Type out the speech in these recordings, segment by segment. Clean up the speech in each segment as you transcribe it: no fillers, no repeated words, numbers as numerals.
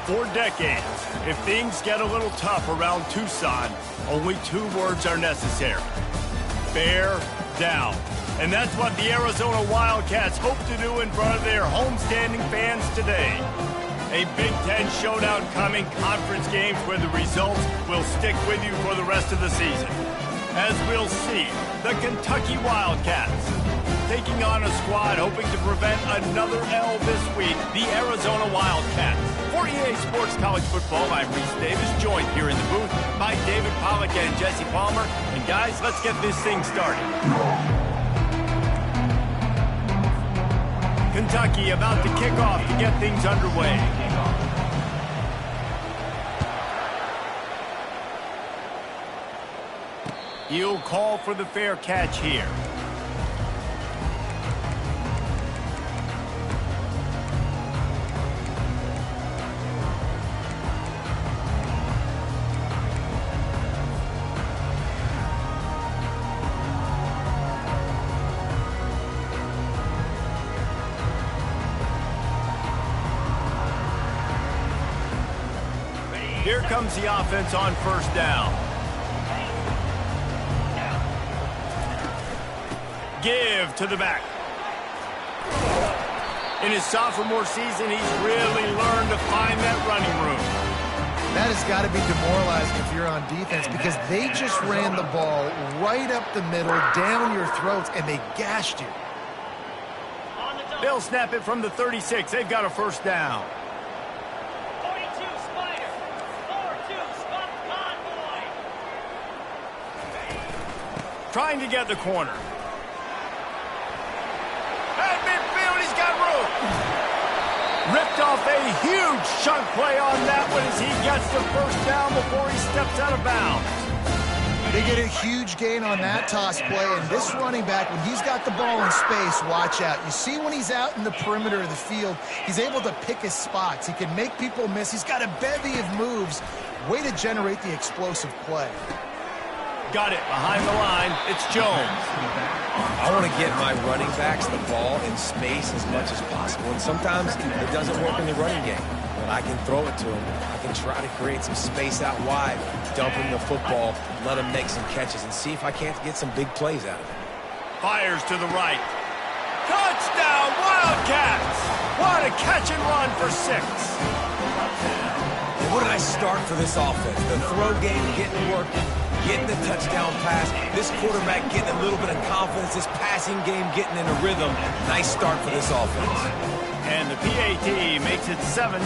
For decades, if things get a little tough around Tucson, only 2 words are necessary. Bear down. And that's what the Arizona Wildcats hope to do in front of their homestanding fans today. A Big Ten showdown coming, conference games where the results will stick with you for the rest of the season. As we'll see, the Kentucky Wildcats taking on a squad hoping to prevent another L this week, the Arizona Wildcats. For EA Sports College Football, I'm Reese Davis, joined here in the booth by David Pollack and Jesse Palmer. And guys, let's get this thing started. Kentucky about to kick off to get things underway. He'll call for the fair catch here. Here comes the offense on first down. Give to the back. In his sophomore season, he's really learned to find that running room. That has got to be demoralizing if you're on defense because they just ran the ball right up the middle, down your throats, and they gashed you. They'll snap it from the 36. They've got a first down. Trying to get the corner. At midfield, he's got room. Ripped off a huge chunk play on that one as he gets the first down before he steps out of bounds. They get a huge gain on that toss play, and this running back, when he's got the ball in space, watch out. You see when he's out in the perimeter of the field, he's able to pick his spots. He can make people miss. He's got a bevy of moves. Way to generate the explosive play. Got it behind the line. It's Jones. I want to get my running backs the ball in space as much as possible. And sometimes it doesn't work in the running game. But I can throw it to him. I can try to create some space out wide, dump him the football, let him make some catches, and see if I can't get some big plays out of it. Fires to the right. Touchdown, Wildcats! What a catch and run for 6. And what did I start for this offense? The throw game getting working. Getting the touchdown pass, this quarterback getting a little bit of confidence, this passing game getting in a rhythm. Nice start for this offense. And the PAT makes it 7-0.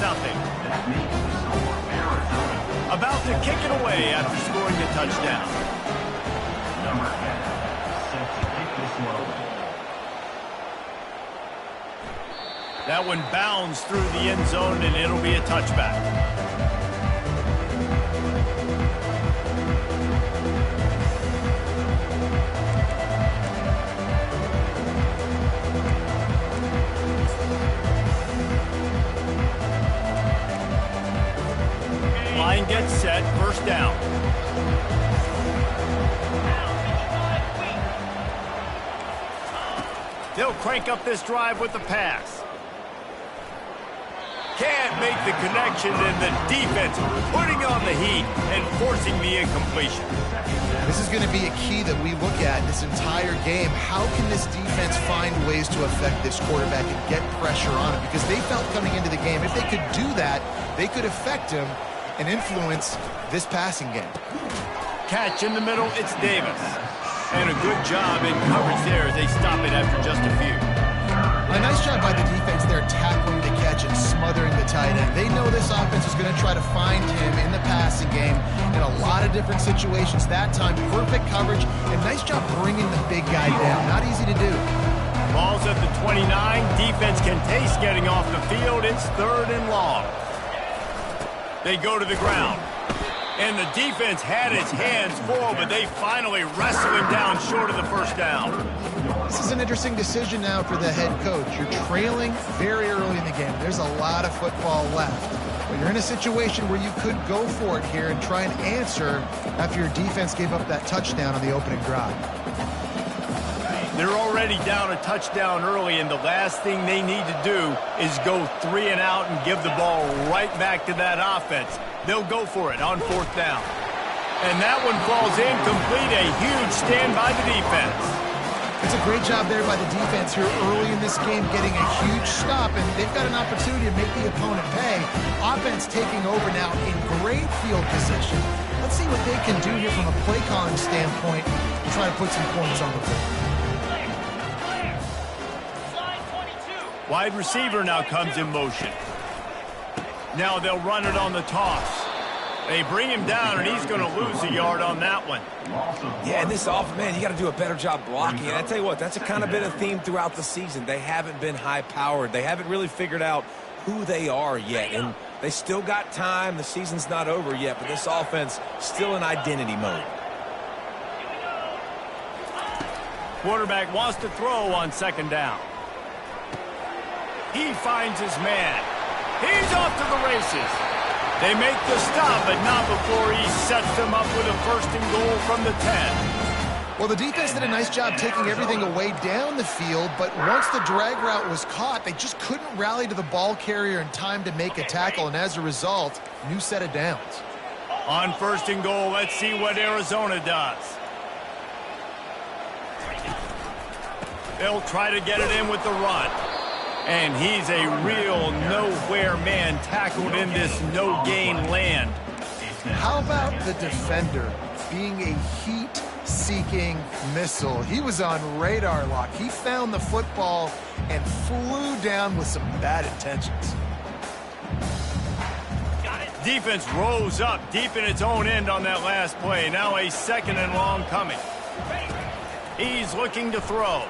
About to kick it away after scoring the touchdown. That one bounds through the end zone, and it'll be a touchback. Line gets set, first down. They'll crank up this drive with the pass. Can't make the connection, and the defense putting on the heat and forcing the incompletion. This is going to be a key that we look at this entire game. How can this defense find ways to affect this quarterback and get pressure on him? Because they felt coming into the game, if they could do that, they could affect him and influence this passing game. Catch in the middle, it's Davis. And a good job in coverage there as they stop it after just a few. A nice job by the defense there tackling the catch and smothering the tight end. They know this offense is going to try to find him in the passing game in a lot of different situations. That time, perfect coverage and nice job bringing the big guy down. Not easy to do. Ball's at the 29. Defense can taste getting off the field. It's 3rd and long. They go to the ground. And the defense had its hands full, but they finally wrestle him down short of the first down. This is an interesting decision now for the head coach. You're trailing very early in the game. There's a lot of football left. But you're in a situation where you could go for it here and try and answer after your defense gave up that touchdown on the opening drive. They're already down a touchdown early, and the last thing they need to do is go 3 and out and give the ball right back to that offense. They'll go for it on 4th down. And that one falls incomplete. A huge stand by the defense. It's a great job there by the defense here early in this game, getting a huge stop, and they've got an opportunity to make the opponent pay. Offense taking over now in great field position. Let's see what they can do here from a play calling standpoint to try to put some points on the board. Wide receiver now comes in motion. Now they'll run it on the toss. They bring him down, and he's going to lose a yard on that one. Yeah, and this offense, man, you got to do a better job blocking. And I tell you what, that's kind of been a theme throughout the season. They haven't been high-powered. They haven't really figured out who they are yet. And they still got time. The season's not over yet, but this offense still in identity mode. Quarterback wants to throw on 2nd down. He finds his man. He's off to the races. They make the stop, but not before he sets them up with a 1st and goal from the 10. Well, the defense did a nice job taking everything away down the field, but once the drag route was caught, they just couldn't rally to the ball carrier in time to make a tackle, and as a result, new set of downs. On 1st and goal, let's see what Arizona does. They'll try to get it in with the run. And he's a real nowhere man tackled in this no-gain land. How about the defender being a heat-seeking missile? He was on radar lock. He found the football and flew down with some bad intentions. Defense rose up deep in its own end on that last play. Now a 2nd and long coming. He's looking to throw.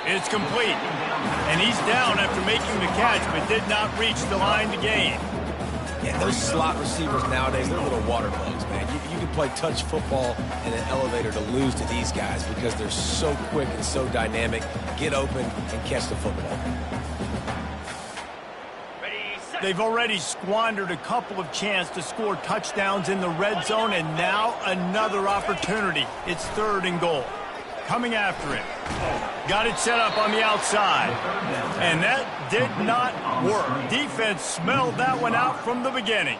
It's complete. And he's down after making the catch, but did not reach the line to gain. Yeah, those slot receivers nowadays, they're little water bugs, man. You can play touch football in an elevator to lose to these guys because they're so quick and so dynamic. Get open and catch the football. They've already squandered a couple of chances to score touchdowns in the red zone, and now another opportunity. It's 3rd and goal. Coming after it. Got it set up on the outside. And that did not work. Defense smelled that one out from the beginning.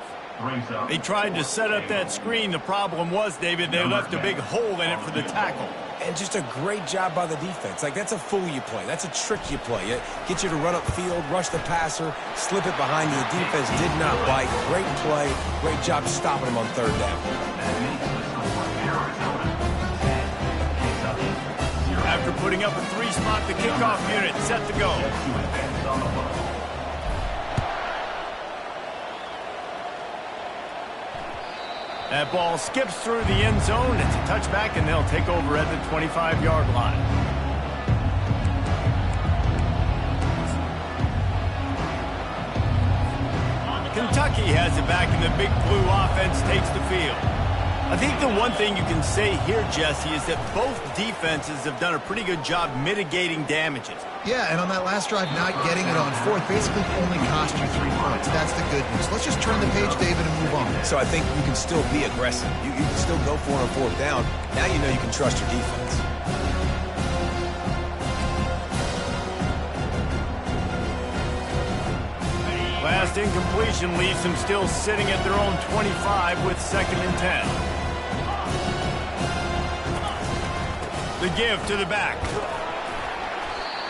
They tried to set up that screen. The problem was, David, they left a big hole in it for the tackle. And just a great job by the defense. Like, that's a fool you play. That's a trick you play. It gets you to run upfield, rush the passer, slip it behind you. The defense did not bite. Great play. Great job stopping him on 3rd down. After putting up a 3-spot, the kickoff unit set to go. That ball skips through the end zone. It's a touchback, and they'll take over at the 25-yard line. Kentucky has it back, and the Big Blue offense takes the field. I think the one thing you can say here, Jesse, is that both defenses have done a pretty good job mitigating damages. Yeah, and on that last drive, not getting it on 4th basically only cost you 3 points. That's the good news. Let's just turn the page, David, and move on. So I think you can still be aggressive. You can still go for it on 4th down. Now you know you can trust your defense. Last incompletion leaves them still sitting at their own 25 with 2nd and 10. The give to the back.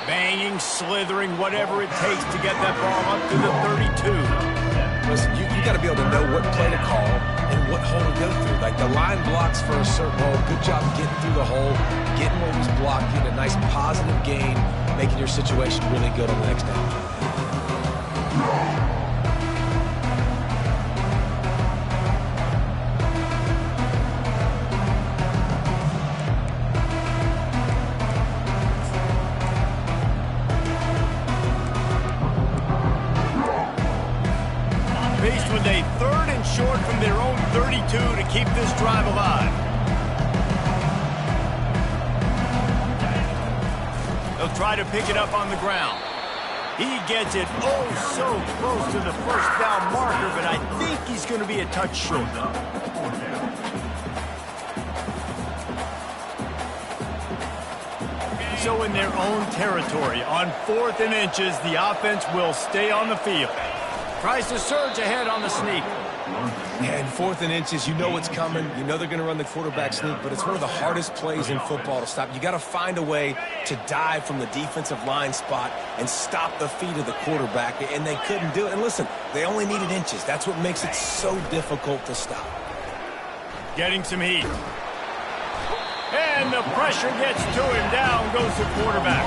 Banging, slithering, whatever it takes to get that ball up to the 32. Listen, you got to be able to know what play to call and what hole to go through. Like, the line blocks for a certain hole. Good job getting through the hole, getting what was blocked, getting a nice positive gain, making your situation really good on the next down. Faced with a 3rd and short from their own 32 to keep this drive alive. They'll try to pick it up on the ground. He gets it oh so close to the 1st down marker, but I think he's going to be a touch short. so in their own territory. On 4th and inches, the offense will stay on the field. Tries to surge ahead on the sneak. Yeah, in 4th and inches, you know what's coming. You know they're going to run the quarterback sneak, but it's one of the hardest plays in football to stop. You got to find a way to dive from the defensive line spot and stop the feet of the quarterback, and they couldn't do it. And listen, they only needed inches. That's what makes it so difficult to stop. Getting some heat. And the pressure gets to him. Down goes the quarterback.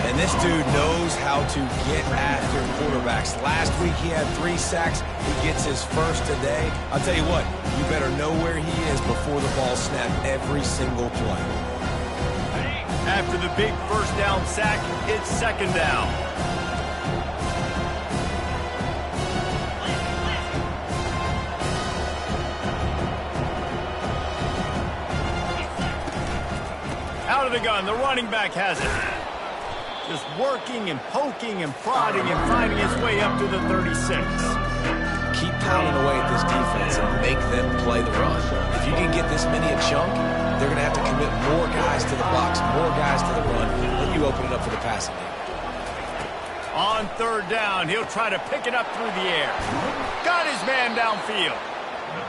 And this dude knows how to get after quarterbacks. Last week he had 3 sacks. He gets his first today. I'll tell you what, you better know where he is before the ball snapped every single play. After the big first down sack, it's 2nd down. Out of the gun, the running back has it. Just working and poking and prodding and finding his way up to the 36. Keep pounding away at this defense and make them play the run. If you can get this many a chunk, they're going to have to commit more guys to the box, more guys to the run, then you open it up for the passing game. On 3rd down, he'll try to pick it up through the air. Got his man downfield.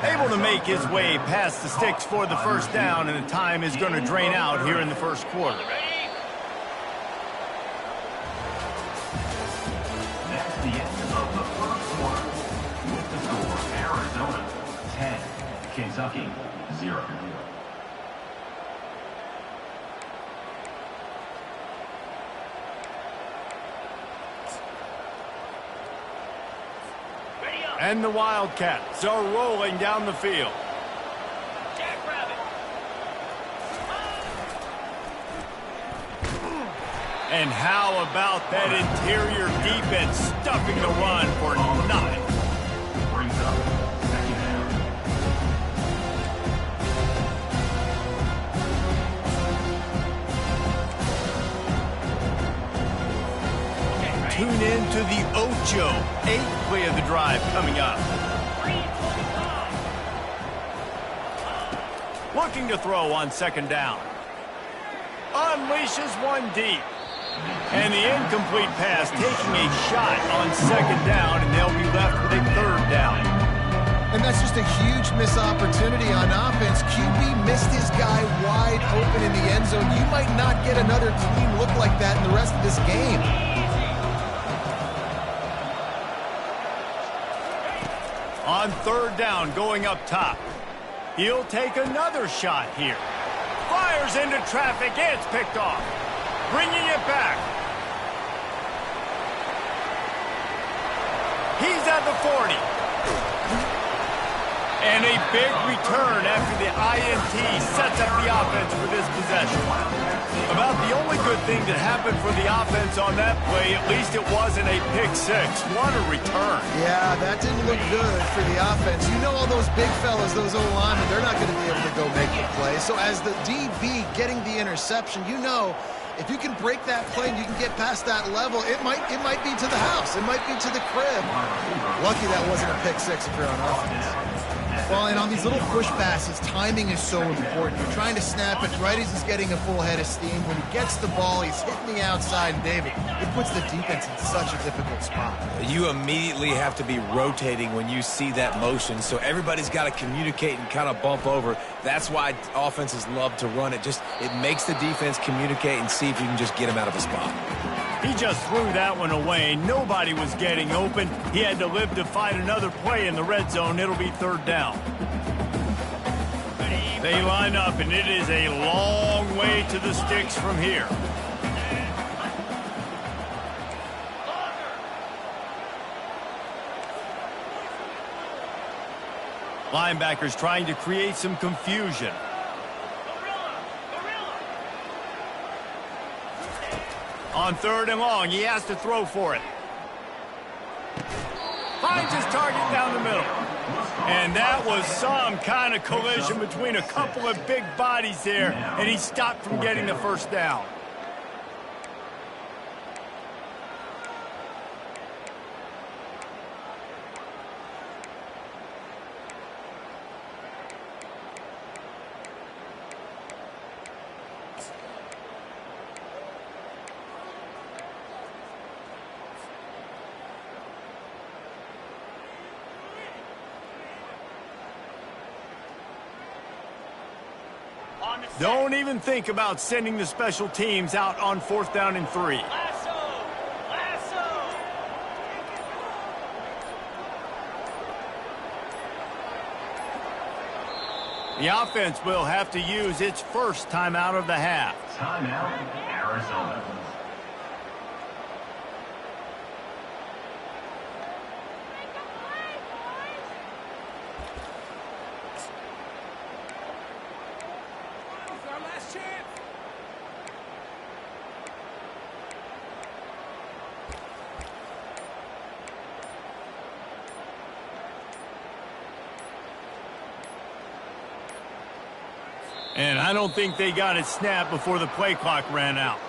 Able to make his way past the sticks for the first down, and the time is going to drain out here in the first quarter. The end of the first quarter. With the score, Arizona 10, Kentucky 0. And the Wildcats are rolling down the field. And how about that interior defense stuffing the run for nothing? Brings up 2nd down. Tune in to the Ocho, 8th play of the drive coming up. Looking to throw on 2nd down. Unleashes one deep. And the incomplete pass taking a shot on 2nd down, and they'll be left with a 3rd down. And that's just a huge missed opportunity on offense. QB missed his guy wide open in the end zone. You might not get another clean look like that in the rest of this game. On 3rd down, going up top. He'll take another shot here. Fires into traffic. It's picked off. Bringing it back. He's at the 40. And a big return after the INT sets up the offense for this possession. About the only good thing that happened for the offense on that play, at least it wasn't a pick 6. What a return. Yeah, that didn't look good for the offense. You know all those big fellas, those O-linemen, they're not going to be able to go make the play. So as the DB getting the interception, you know, if you can break that play and you can get past that level, it might be to the house. It might be to the crib. Lucky that wasn't a pick 6 if you're on offense. Well, and on these little push passes, timing is so important. You're trying to snap it right as he's getting a full head of steam. When he gets the ball, he's hitting the outside, and David, it puts the defense in such a difficult spot. You immediately have to be rotating when you see that motion, so everybody's got to communicate and kind of bump over. That's why offenses love to run it. It makes the defense communicate and see if you can just get him out of a spot. He just threw that one away. Nobody was getting open. He had to live to find another play in the red zone. It'll be 3rd down. They line up, and it is a long way to the sticks from here. Linebackers trying to create some confusion. On 3rd and long, he has to throw for it. Finds his target down the middle. And that was some kind of collision between a couple of big bodies there, and he stopped from getting the first down. Don't even think about sending the special teams out on 4th down and 3. The offense will have to use its first timeout of the half. Timeout, Arizona. And I don't think they got it snapped before the play clock ran out.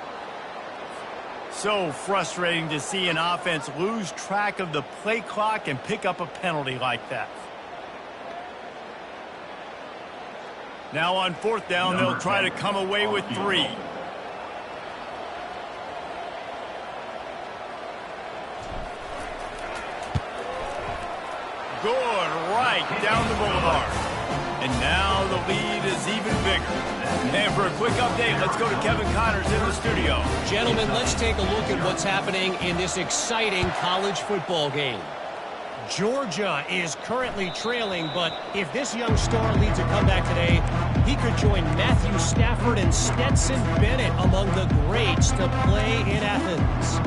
So frustrating to see an offense lose track of the play clock and pick up a penalty like that. Now on 4th down, they'll try to come away with 3. Good, right down the boulevard. And now the lead is even bigger. And for a quick update, let's go to Kevin Connors in the studio. Gentlemen, let's take a look at what's happening in this exciting college football game. Georgia is currently trailing, but if this young star leads a comeback today, he could join Matthew Stafford and Stetson Bennett among the greats to play in Athens.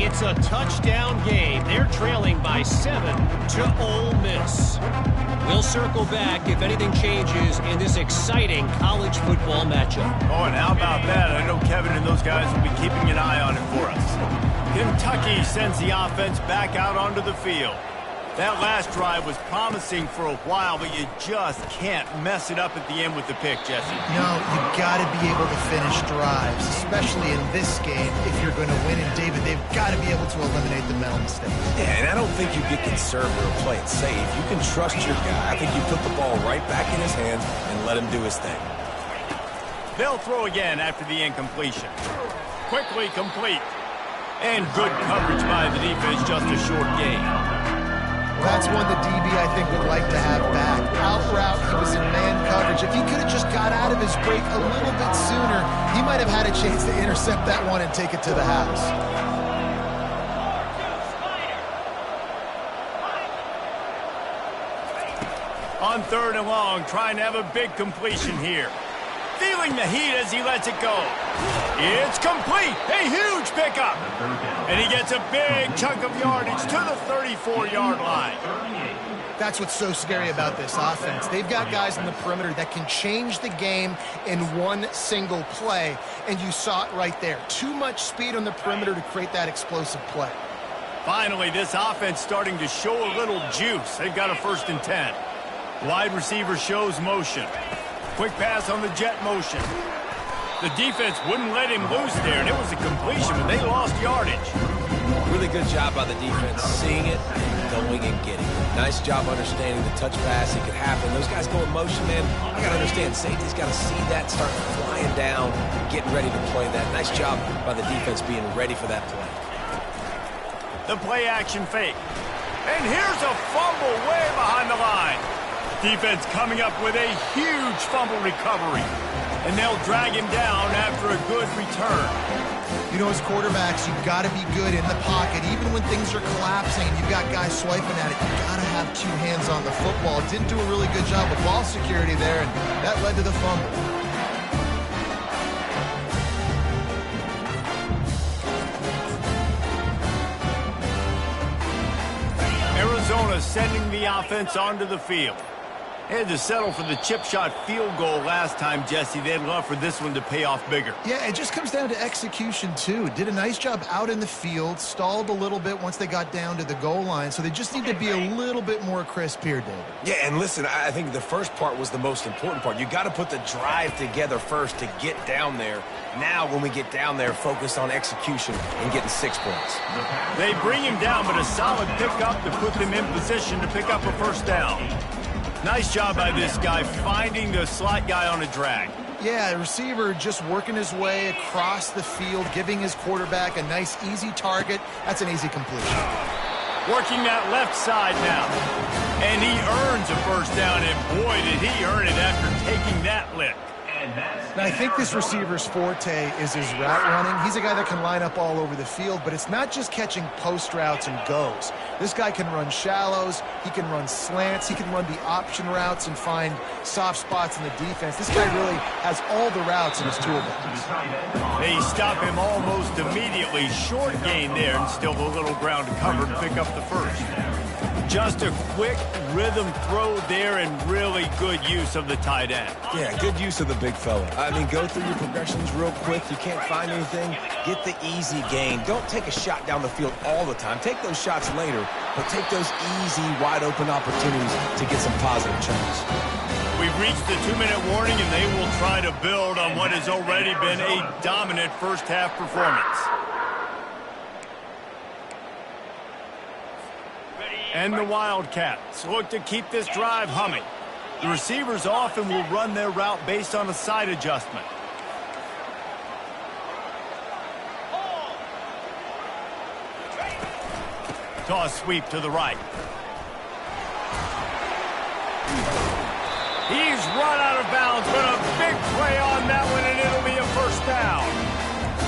It's a touchdown game. They're trailing by 7 to Ole Miss. We'll circle back if anything changes in this exciting college football matchup. Oh, and how about that? I know Kevin and those guys will be keeping an eye on it for us. Kentucky sends the offense back out onto the field. That last drive was promising for a while, but you just can't mess it up at the end with the pick, Jesse. No, you've got to be able to finish drives, especially in this game if you're going to win. And, David, they've got to be able to eliminate the mental mistakes. Yeah, and I don't think you get conservative or play it safe. You can trust your guy. I think you put the ball right back in his hands and let him do his thing. They'll throw again after the incompletion. Quickly complete. And good coverage by the defense, just a short gain. That's one the DB, I think, would like to have back. Out route, he was in man coverage. If he could have just got out of his break a little bit sooner, he might have had a chance to intercept that one and take it to the house. On 3rd and long, trying to have a big completion here. Feeling the heat as he lets it go. It's complete. A huge pickup. And he gets a big chunk of yardage to the 34-yard line. That's what's so scary about this offense. They've got guys in the perimeter that can change the game in one single play, and you saw it right there. Too much speed on the perimeter to create that explosive play. Finally, this offense starting to show a little juice. They've got a 1st and 10. Wide receiver shows motion. Quick pass on the jet motion. The defense wouldn't let him loose there, and it was a completion, but they lost yardage. Really good job by the defense, seeing it, going and getting it. Nice job understanding the touch pass. It could happen. Those guys go in motion, man. I got to understand, safety's got to see that, start flying down, getting ready to play that. Nice job by the defense being ready for that play. The play action fake. And here's a fumble way behind the line. Defense coming up with a huge fumble recovery. And they'll drag him down after a good return. You know, as quarterbacks, you've got to be good in the pocket. Even when things are collapsing and you've got guys swiping at it, you've got to have 2 hands on the football. Didn't do a really good job of ball security there, and that led to the fumble. Arizona sending the offense onto the field. Had to settle for the chip shot field goal last time, Jesse. They'd love for this one to pay off bigger. Yeah, it just comes down to execution, too. Did a nice job out in the field, stalled a little bit once they got down to the goal line, so they just need to be a little bit more crisp here, David. Yeah, and listen, I think the first part was the most important part. You got to put the drive together first to get down there. Now, when we get down there, focus on execution and getting 6 points. They bring him down, but a solid pickup to put them in position to pick up a 1st down. Nice job by this guy finding the slot guy on a drag. Yeah, the receiver just working his way across the field, giving his quarterback a nice, easy target. That's an easy completion. Working that left side now. And he earns a 1st down, and boy, did he earn it after taking that lick. And I think this receiver's forte is his route running. He's a guy that can line up all over the field, but it's not just catching post routes and goes. This guy can run shallows, he can run slants, he can run the option routes and find soft spots in the defense. This guy really has all the routes in his toolbox. They stop him almost immediately. Short gain there, and still a little ground to cover to pick up the first. Just a quick rhythm throw there and really good use of the tight end. Yeah, good use of the big fella. I mean, go through your progressions real quick. You can't find anything, get the easy gain. Don't take a shot down the field all the time. Take those shots later, but take those easy, wide-open opportunities to get some positive chunks. We've reached the 2-minute warning, and they will try to build on what has already been a dominant first-half performance. And the Wildcats look to keep this drive humming. The receivers often will run their route based on a side adjustment. Toss sweep to the right. He's run out of bounds, but a big play on that one, and it'll be a first down.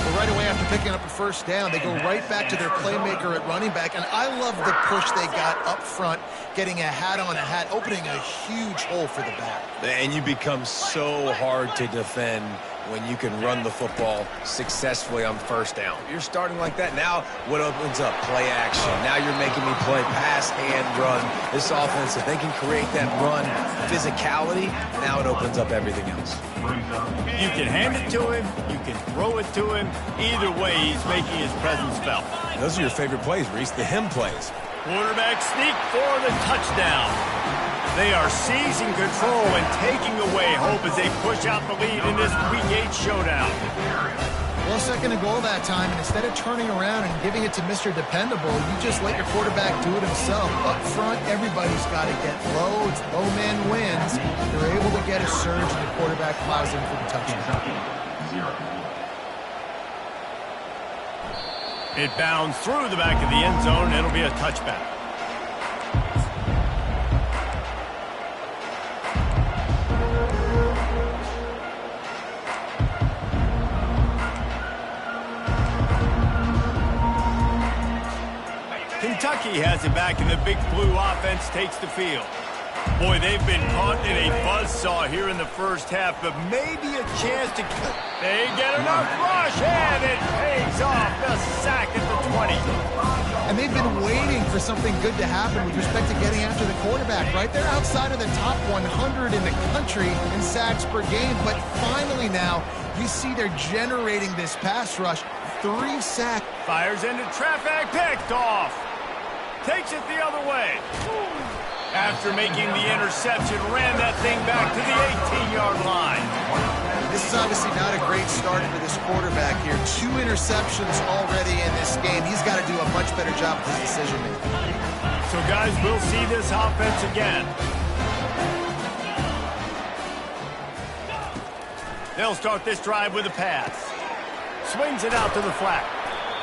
Well, right away after picking up a first down, they go right back to their playmaker at running back, and I love the push they got up front, getting a hat on a hat, opening a huge hole for the back. And you become so hard to defend when you can run the football successfully on first down. You're starting like that. Now what opens up? Play action. Now you're making me play pass and run. This offense, if they can create that run physicality, now it opens up everything else. You can hand it to him. You can throw it to him. Either way, he's making his presence felt. Those are your favorite plays, Reese, the him plays. Quarterback sneak for the touchdown. They are seizing control and taking away hope as they push out the lead in this Week 8 showdown. Well, second and goal that time, and instead of turning around and giving it to Mr. Dependable, you just let your quarterback do it himself. Up front, everybody's got to get low. It's low man wins. They're able to get a surge, and the quarterback plows in for the touchdown. It bounds through the back of the end zone. It'll be a touchback. Kentucky has it back, and the Big Blue offense takes the field. Boy, they've been caught in a buzzsaw here in the first half, but maybe a chance to... They get enough rush, and it pays off. The sack at the 20. And they've been waiting for something good to happen with respect to getting after the quarterback, right? They're outside of the top 100 in the country in sacks per game, but finally now you see they're generating this pass rush. 3 sacks. Fires into traffic, picked off. Takes it the other way. After making the interception, ran that thing back to the 18-yard line. This is obviously not a great start for this quarterback here. 2 interceptions already in this game. He's got to do a much better job with his decision-making. So, guys, we'll see this offense again. They'll start this drive with a pass. Swings it out to the flat.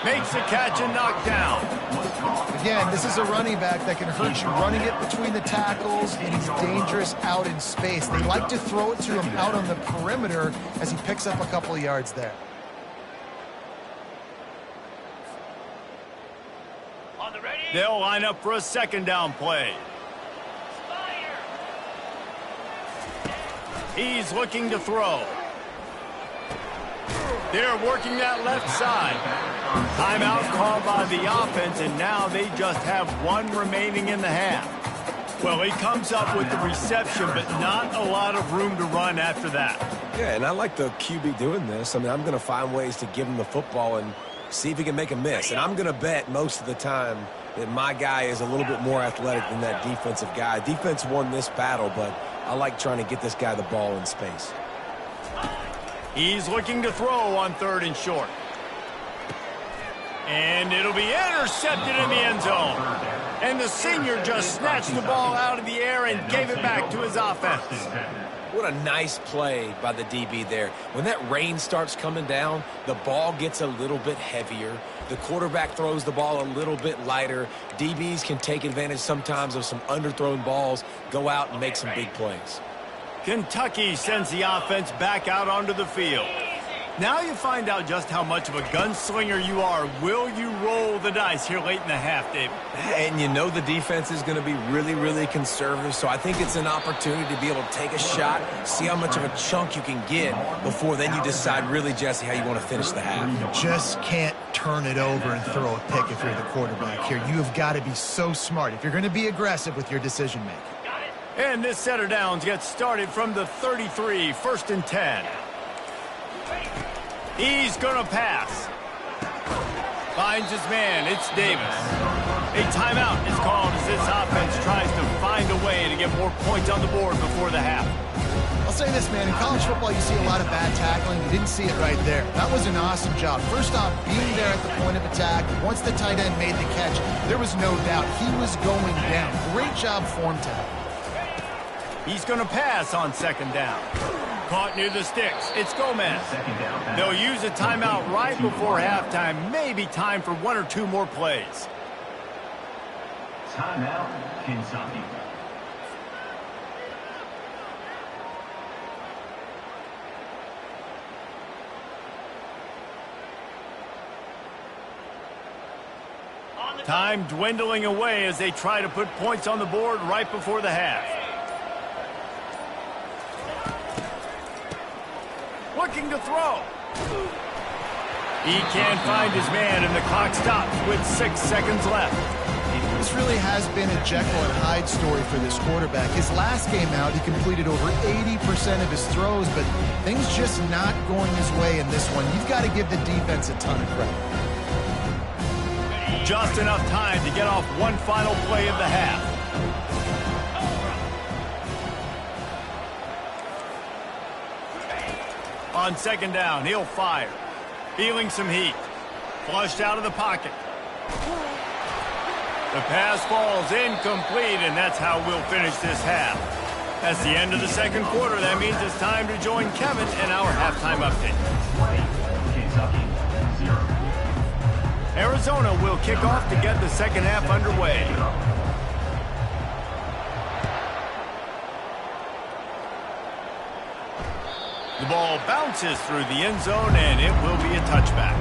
Makes the catch and knocked down. Again, this is a running back that can hurt you running it between the tackles, and he's dangerous out in space. They like to throw it to him out on the perimeter as he picks up a couple of yards there. They'll line up for a second down play. He's looking to throw. They're working that left side. Timeout called by the offense, and now they just have 1 remaining in the half. Well, he comes up with the reception, but not a lot of room to run after that. Yeah, and I like the QB doing this. I mean, I'm going to find ways to give him the football and see if he can make a miss. And I'm going to bet most of the time that my guy is a little bit more athletic than that defensive guy. Defense won this battle, but I like trying to get this guy the ball in space. He's looking to throw on 3rd and short. And it'll be intercepted in the end zone. And the senior just snatched the ball out of the air and gave it back to his offense. What a nice play by the DB there. When that rain starts coming down, the ball gets a little bit heavier. The quarterback throws the ball a little bit lighter. DBs can take advantage sometimes of some underthrown balls, go out and make some big plays. Kentucky sends the offense back out onto the field. Now you find out just how much of a gunslinger you are. Will you roll the dice here late in the half, David? And you know the defense is going to be really, really conservative, so I think it's an opportunity to be able to take a shot, see how much of a chunk you can get before then you decide really, Jesse, how you want to finish the half. You just can't turn it over and throw a pick if you're the quarterback here. You have got to be so smart if you're going to be aggressive with your decision-making. And this set of downs gets started from the 33, 1st and 10. He's going to pass. Finds his man. It's Davis. A timeout is called as this offense tries to find a way to get more points on the board before the half. I'll say this, man. In college football, you see a lot of bad tackling. You didn't see it right there. That was an awesome job. First off, being there at the point of attack. Once the tight end made the catch, there was no doubt he was going down. Great job for him to. He's going to pass on 2nd down. Caught near the sticks. It's Gomez. They'll use a timeout right before halftime. Maybe time for 1 or 2 more plays. Timeout, Kentucky. Time dwindling away as they try to put points on the board right before the half. Looking to throw. He can't find his man, and the clock stops with 6 seconds left. This really has been a Jekyll and Hyde story for this quarterback. His last game out, he completed over 80% of his throws, but things just not going his way in this one. You've got to give the defense a ton of credit. Just enough time to get off one final play of the half. On 2nd down, he'll fire. Feeling some heat. Flushed out of the pocket. The pass falls incomplete, and that's how we'll finish this half. That's the end of the 2nd quarter. That means it's time to join Kevin in our halftime update. Kentucky, 0. Arizona will kick off to get the 2nd half underway. The ball bounces through the end zone, and it will be a touchback.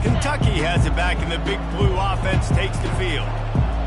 Kentucky has it back, and the Big Blue offense takes the field.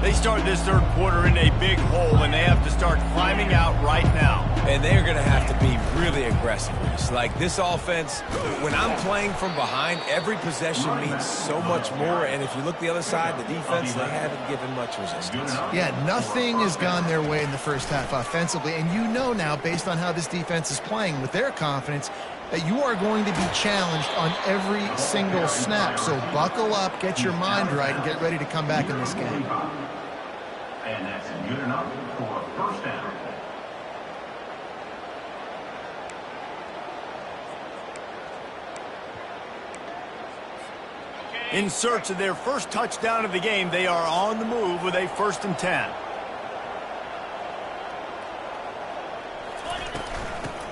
They start this 3rd quarter in a big hole, and they have to start climbing out right now. And they're going to have to be really aggressive. Like this offense, when I'm playing from behind, every possession means so much more. And if you look the other side, the defense, they haven't given much resistance. Yeah, nothing has gone their way in the first half offensively. And you know now, based on how this defense is playing with their confidence, that you are going to be challenged on every single snap. So buckle up, get your mind right, and get ready to come back in this game. And that's good enough for a 1st down. In search of their first touchdown of the game, they are on the move with a 1st and 10.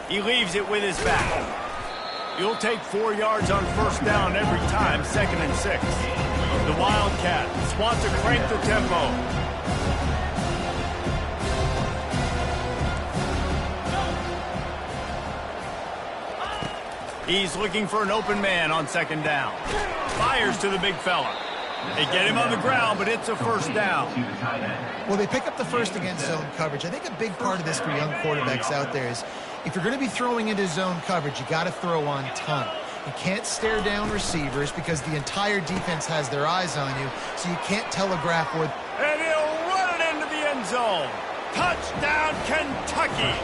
He leaves it with his back. He'll take 4 yards on 1st down every time, 2nd and 6. The Wildcats want to crank the tempo. He's looking for an open man on 2nd down. Fires to the big fella. They get him on the ground, but it's a 1st down. Well, they pick up the first against zone coverage. I think a big part of this for young quarterbacks out there is if you're going to be throwing into zone coverage, you got to throw on time. You can't stare down receivers because the entire defense has their eyes on you, so you can't telegraph with. And he'll run it into the end zone. Touchdown, Kentucky.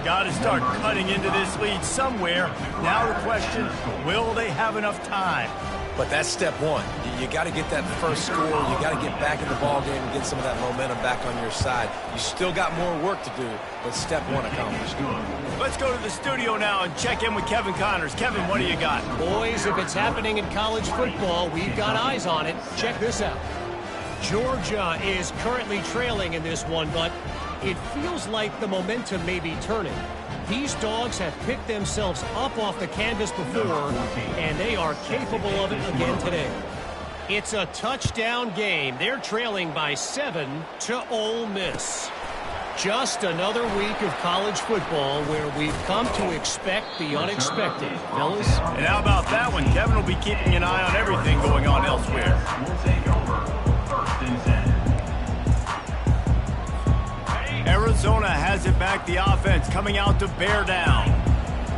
Got to start cutting into this lead somewhere. Now the question, will they have enough time? But that's step one. You got to get that first score. You got to get back in the ball game and get some of that momentum back on your side. You still got more work to do, but step one accomplished. Let's go to the studio now and check in with Kevin Connors. Kevin, what do you got? Boys, if it's happening in college football, we've got eyes on it. Check this out. Georgia is currently trailing in this one, but it feels like the momentum may be turning. These dogs have picked themselves up off the canvas before, and they are capable of it again today. It's a touchdown game. They're trailing by 7 to Ole Miss. Just another week of college football where we've come to expect the unexpected, fellas. And how about that one? Kevin will be keeping an eye on everything going on elsewhere. We'll take over 1st and 10. Arizona has it back. The offense coming out to bear down.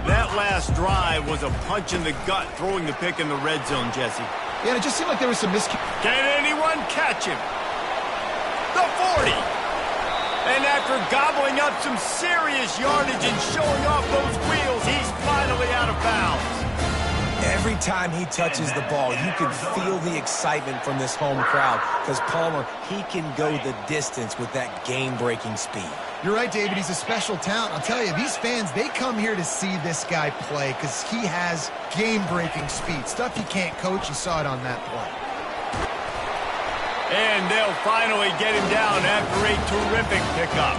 That last drive was a punch in the gut, throwing the pick in the red zone, Jesse. Yeah, and it just seemed like there was some Can anyone catch him? The 40. And after gobbling up some serious yardage and showing off those wheels, he's finally out of bounds. Every time he touches the ball, you can feel the excitement from this home crowd because Palmer, he can go the distance with that game-breaking speed. You're right, David. He's a special talent. I'll tell you, these fans, they come here to see this guy play because he has game-breaking speed. Stuff you can't coach. You saw it on that play. And they'll finally get him down after a terrific pickup.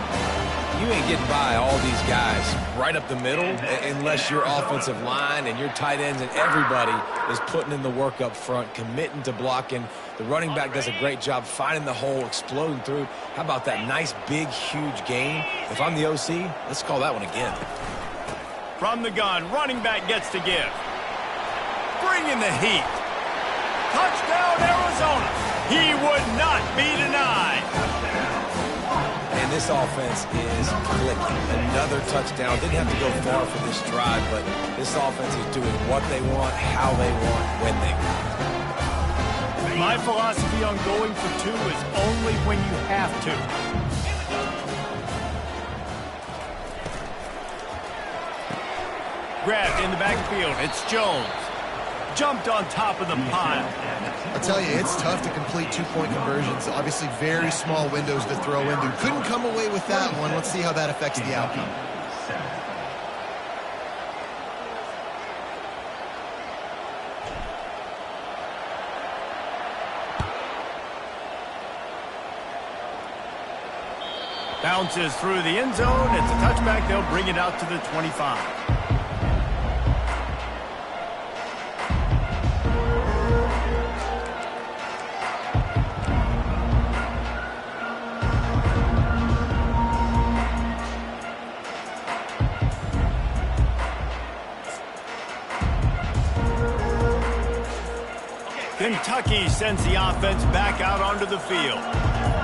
You ain't getting by all these guys right up the middle unless your offensive line and your tight ends and everybody is putting in the work up front, committing to blocking. The running back does a great job finding the hole, exploding through. How about that nice, big, huge gain? If I'm the OC, let's call that one again. From the gun, running back gets to give. Bring in the heat. Touchdown, Arizona. He would not be denied. And this offense is clicking. Another touchdown. Didn't have to go far for this drive, but this offense is doing what they want, how they want, when they want. My philosophy on going for 2 is only when you have to. Grabbed in the backfield. It's Jones. Jumped on top of the pile. I'll tell you, it's tough to complete two-point conversions. Obviously, very small windows to throw into. Couldn't come away with that one. Let's see how that affects the outcome. Bounces through the end zone. It's a touchback. They'll bring it out to the 25. Kentucky sends the offense back out onto the field.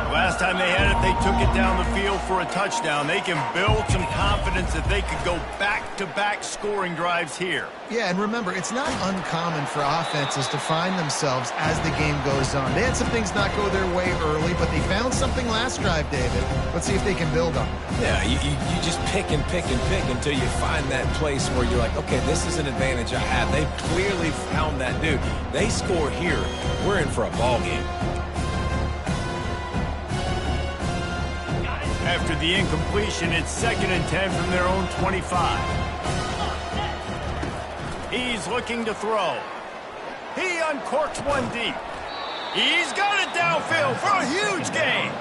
Last time they had it, they took it down the field for a touchdown. They can build some confidence that they could go back-to-back scoring drives here. Yeah, and remember, it's not uncommon for offenses to find themselves as the game goes on. They had some things not go their way early, but they found something last drive, David. Let's see if they can build on it. Yeah, you just pick and pick and pick until you find that place where you're like, okay, this is an advantage I have. They've clearly found that dude. They score here, we're in for a ball game. After the incompletion, it's 2nd and 10 from their own 25. He's looking to throw. He uncorks one deep. He's got it downfield for a huge gain.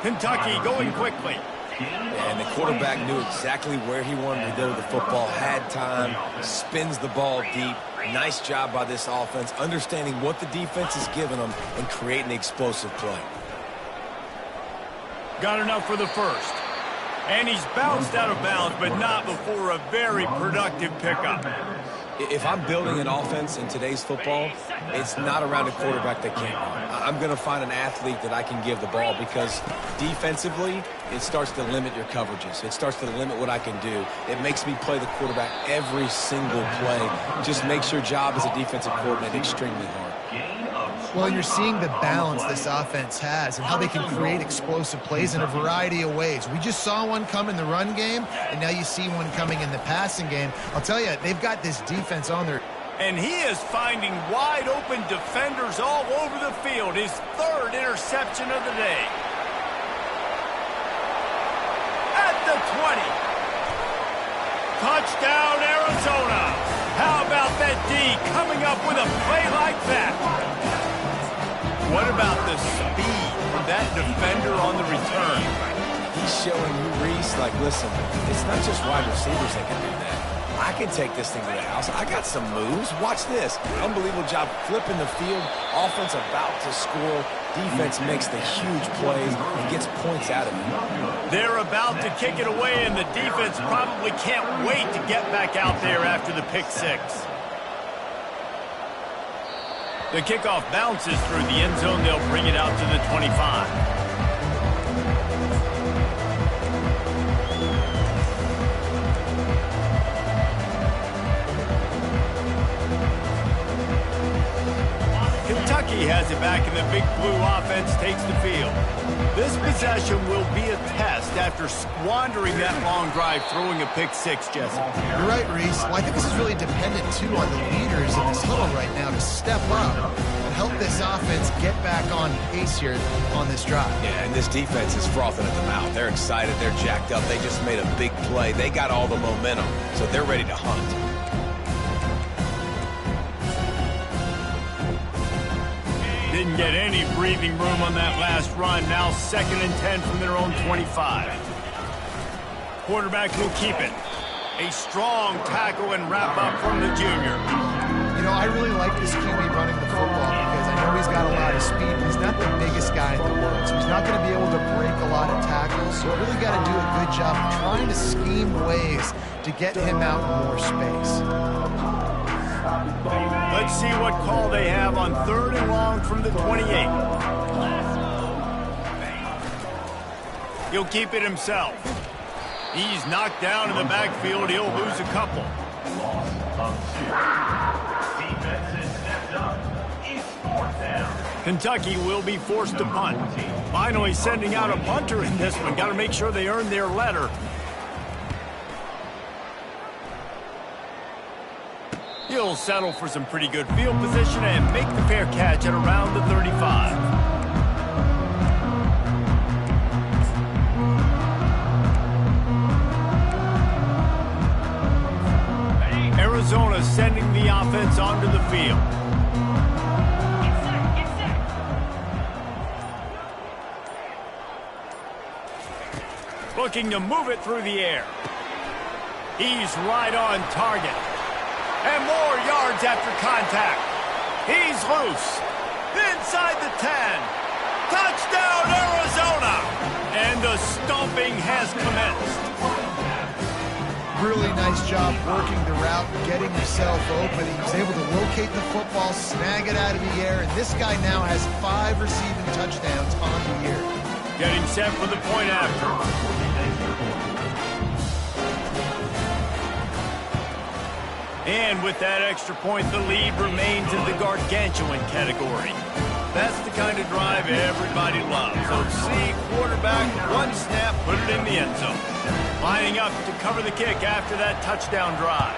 Kentucky going quickly. And the quarterback knew exactly where he wanted to go with the football, had time, spins the ball deep. Nice job by this offense, understanding what the defense is giving them and creating the explosive play. Got enough for the first. And he's bounced out of bounds, but not before a very productive pickup. If I'm building an offense in today's football, it's not around a quarterback that can't run. I'm going to find an athlete that I can give the ball because defensively, it starts to limit your coverages. It starts to limit what I can do. It makes me play the quarterback every single play. Just makes your job as a defensive coordinator extremely hard. Well, you're seeing the balance this offense has and how they can create explosive plays in a variety of ways. We just saw one come in the run game, and now you see one coming in the passing game. I'll tell you, they've got this defense on there. And he is finding wide-open defenders all over the field. His 3rd interception of the day. At the 20. Touchdown, Arizona. How about that D coming up with a play like that? What about the speed? showing you, Reese, like, listen, it's not just wide receivers that can do that. I can take this thing to the house. I got some moves. Watch this. Unbelievable job flipping the field. Offense about to score. Defense makes the huge plays and gets points out of it. They're about to kick it away, and the defense probably can't wait to get back out there after the pick six. The kickoff bounces through the end zone. They'll bring it out to the 25. Kentucky has it back, and the Big Blue offense takes the field. This possession will be a test after squandering that long drive, throwing a pick six, Jesse. You're right, Reese. Well, I think this is really dependent, too, on the leaders in this huddle right now to step up and help this offense get back on pace here on this drive. Yeah, and this defense is frothing at the mouth. They're excited. They're jacked up. They just made a big play. They got all the momentum, so they're ready to hunt. Didn't get any breathing room on that last run. Now 2nd and 10 from their own 25. Quarterback will keep it. A strong tackle and wrap up from the junior. You know, I really like this QB running the football because I know he's got a lot of speed. He's not the biggest guy in the world, so he's not going to be able to break a lot of tackles. So you really got to do a good job of trying to scheme ways to get him out in more space. Let's see what call they have on 3rd and long from the 28. He'll keep it himself. He's knocked down in the backfield. He'll lose a couple. Kentucky will be forced to punt. Finally sending out a punter in this one. Got to make sure they earn their letter. He'll settle for some pretty good field position and make the fair catch at around the 35. Arizona sending the offense onto the field. Looking to move it through the air. He's right on target. And more yards after contact. He's loose. Inside the 10. Touchdown, Arizona! And the stomping has commenced. Really nice job working the route, getting himself open. He was able to locate the football, snag it out of the air, and this guy now has 5 receiving touchdowns on the year. Getting set for the point after. And with that extra point, the lead remains in the gargantuan category. That's the kind of drive everybody loves. So see quarterback, one snap, put it in the end zone. Lining up to cover the kick after that touchdown drive.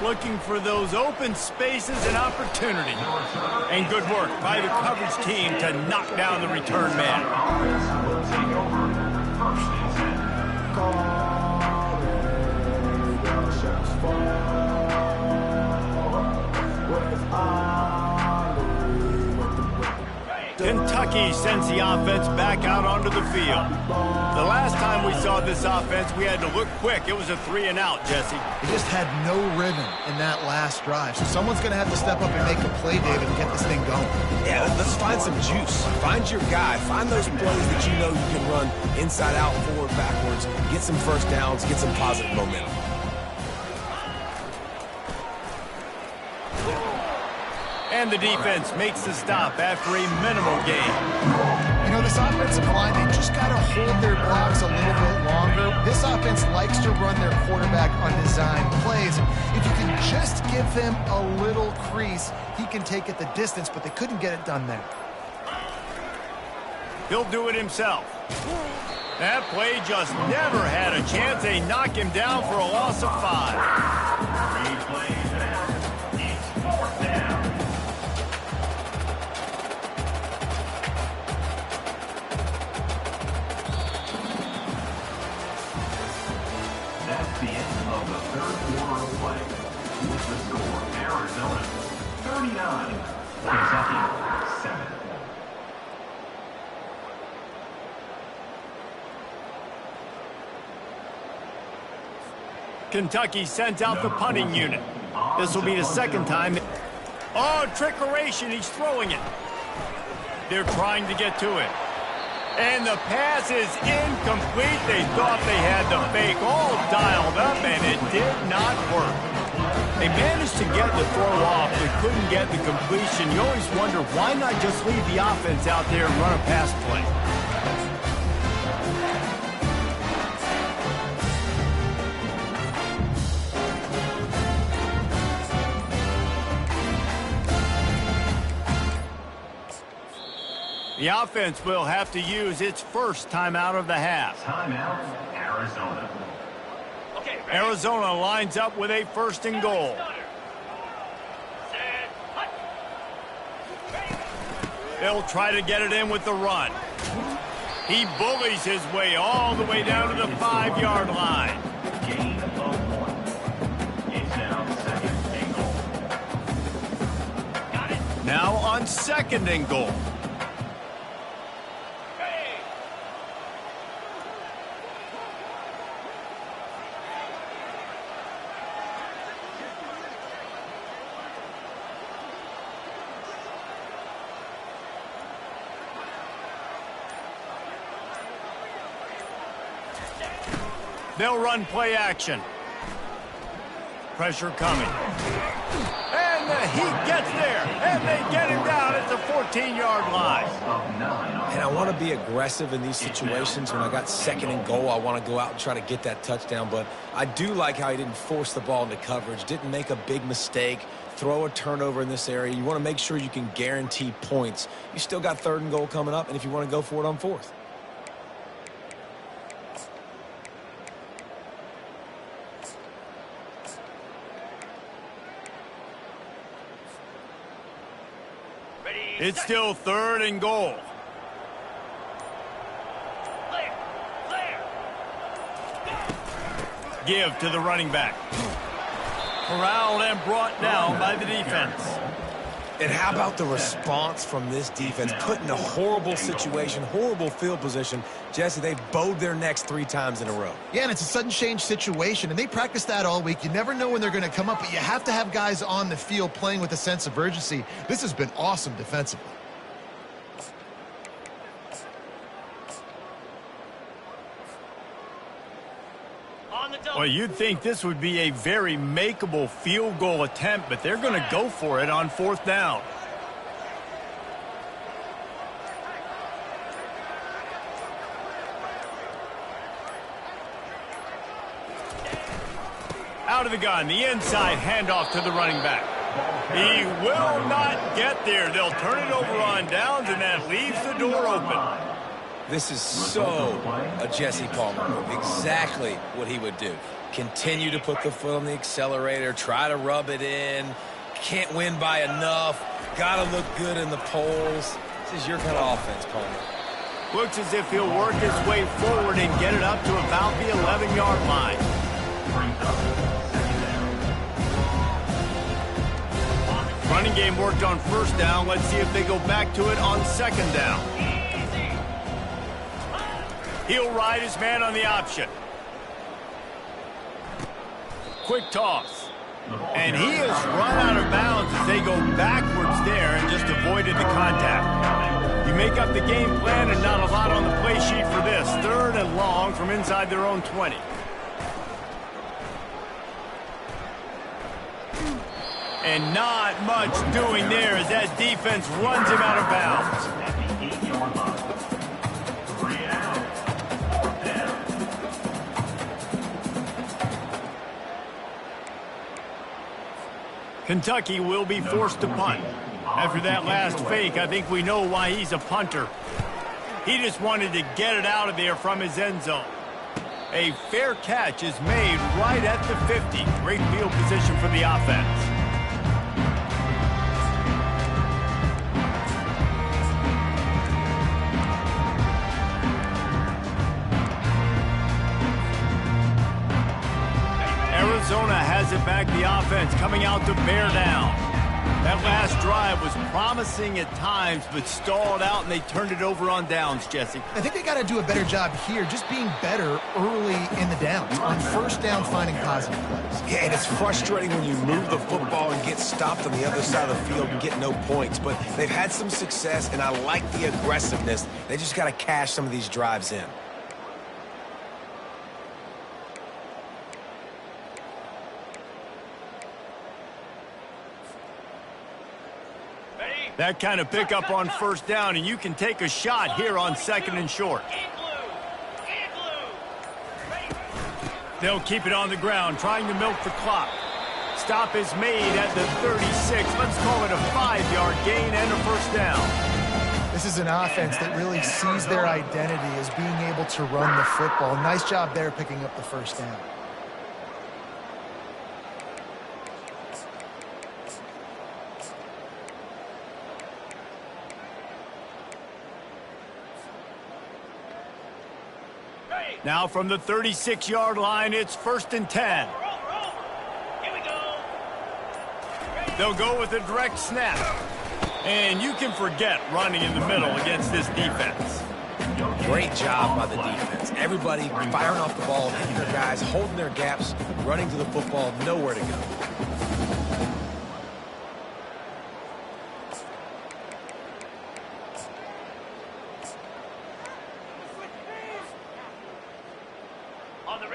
Looking for those open spaces and opportunity. And good work by the coverage team to knock down the return man. Kentucky sends the offense back out onto the field. The last time we saw this offense, we had to look quick. It was a 3-and-out, Jesse. They just had no rhythm in that last drive. So someone's going to have to step up and make a play, David, and get this thing going. Yeah, let's find some juice. Find your guy. Find those plays that you know you can run inside out, forward, backwards. Get some first downs. Get some positive momentum. And the defense makes the stop after a minimal gain. You know, this offensive line, they just got to hold their blocks a little bit longer. This offense likes to run their quarterback on design plays. If you can just give him a little crease, he can take it the distance, but they couldn't get it done there. He'll do it himself. That play just never had a chance. They knock him down for a loss of 5. 3 plays and it's 4th down. That's the end of the 3rd quarter of play. With the score, Arizona 39, Kentucky 7. Kentucky sends out the punting unit. This will be the second time. Oh, trickeration. He's throwing it. They're trying to get to it. And the pass is incomplete. They thought they had the fake all dialed up, and it did not work. They managed to get the throw off, but couldn't get the completion. You always wonder, why not just leave the offense out there and run a pass play? The offense will have to use its first timeout of the half. Timeout, Arizona. Okay, Arizona lines up with a first and goal. They'll try to get it in with the run. He bullies his way all the way down to the 5-yard line. Gain of 1. It's now second and goal. Got it. Now on second and goal. They'll run play action. Pressure coming. And the Heat gets there. And they get him down at the 14-yard line. And I want to be aggressive in these situations. When I got second and goal, I want to go out and try to get that touchdown. But I do like how he didn't force the ball into coverage, didn't make a big mistake, throw a turnover in this area. You want to make sure you can guarantee points. You still got third and goal coming up, and if you want to go for it on fourth. It's still third and goal. Give to the running back. Corralled and brought down by the defense. And how about the response from this defense? Put in a horrible situation, horrible field position. Jesse, they've bowed their necks 3 times in a row. Yeah, and it's a sudden change situation, and they practice that all week. You never know when they're going to come up, but you have to have guys on the field playing with a sense of urgency. This has been awesome defensively. Well, you'd think this would be a very makeable field goal attempt, but they're going to go for it on fourth down. Out of the gun, the inside handoff to the running back. He will not get there. They'll turn it over on downs, and that leaves the door open. This is so a Jesse Palmer move. Exactly what he would do. Continue to put the foot on the accelerator, try to rub it in. Can't win by enough. Got to look good in the polls. This is your kind of offense, Palmer. Looks as if he'll work his way forward and get it up to about the 11-yard line. Running game worked on first down. Let's see if they go back to it on second down. He'll ride his man on the option. Quick toss. And he has run out of bounds as they go backwards there and just avoided the contact. You make up the game plan and not a lot on the play sheet for this. Third and long from inside their own 20. And not much doing there as that defense runs him out of bounds. Kentucky will be forced to punt. After that last fake, I think we know why he's a punter. He just wanted to get it out of there from his end zone. A fair catch is made right at the 50. Great field position for the offense. Arizona has it back, the offense coming out to bear down. That last drive was promising at times, but stalled out, and they turned it over on downs, Jesse. I think they got to do a better job here, just being better early in the downs. On first down, finding positive plays. Yeah, and it's frustrating when you move the football and get stopped on the other side of the field and get no points. But they've had some success, and I like the aggressiveness. They just got to cash some of these drives in. That kind of pickup on first down, and you can take a shot here on second and short. They'll keep it on the ground, trying to milk the clock. Stop is made at the 36. Let's call it a 5-yard gain and a first down. This is an offense that really sees their identity as being able to run the football. Nice job there picking up the first down. Now from the 36-yard line, it's 1st and 10. They'll go with a direct snap. And you can forget running in the middle against this defense. Great job by the defense. Everybody firing off the ball, hitting their guys, holding their gaps, running to the football, nowhere to go.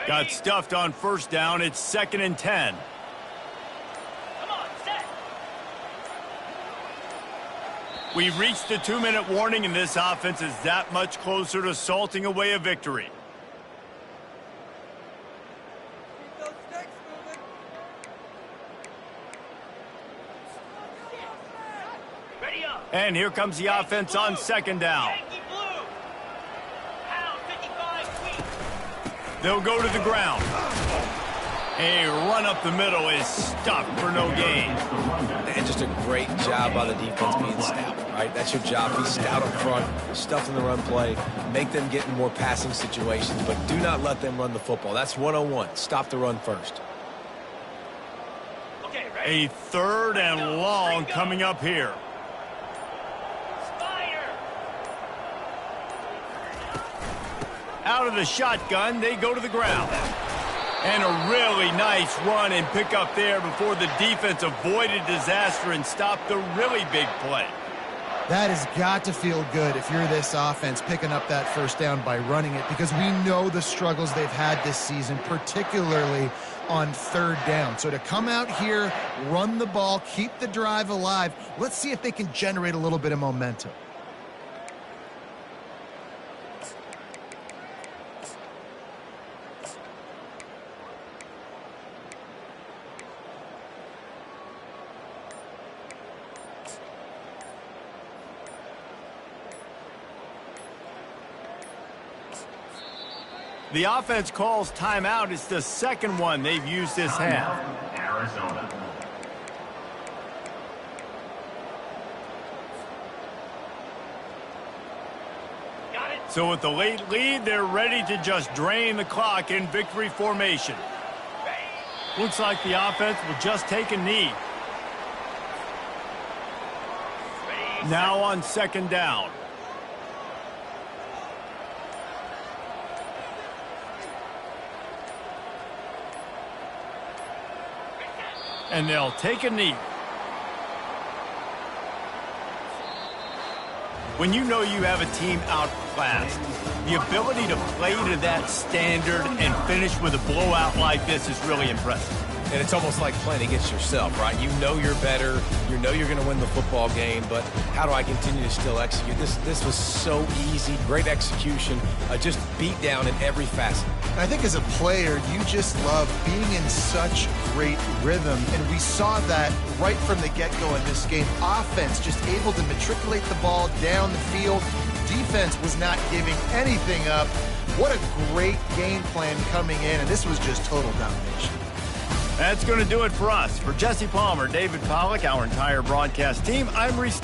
Got stuffed on first down. It's 2nd and 10. We've reached the 2-minute warning, and this offense is that much closer to salting away a victory. And here comes the offense on 2nd down. They'll go to the ground. A run up the middle is stuffed for no gain. And just a great job by the defense being stout, right? That's your job. Be stout up front, stuffed in the run play, make them get in more passing situations, but do not let them run the football. That's 101. Stop the run first. A 3rd and long coming up here. Out of the shotgun, they go to the ground. And a really nice run and pick up there before the defense avoided disaster and stopped the really big play. That has got to feel good if you're this offense picking up that first down by running it, because we know the struggles they've had this season, particularly on 3rd down. So to come out here, run the ball, keep the drive alive, let's see if they can generate a little bit of momentum. The offense calls timeout. It's the 2nd one they've used this half. Arizona. So with the late lead, they're ready to just drain the clock in victory formation. Looks like the offense will just take a knee. Now on 2nd down. And they'll take a knee. When you know you have a team outclassed, the ability to play to that standard and finish with a blowout like this is really impressive. And it's almost like playing against yourself, right? You know you're better. You know you're going to win the football game, but how do I continue to still execute? This was so easy. Great execution. Just beat down in every facet. I think as a player, you just love being in such great rhythm, and we saw that right from the get-go in this game. Offense just able to matriculate the ball down the field. Defense was not giving anything up. What a great game plan coming in, and this was just total domination. That's going to do it for us. For Jesse Palmer, David Pollack, our entire broadcast team, I'm Reese.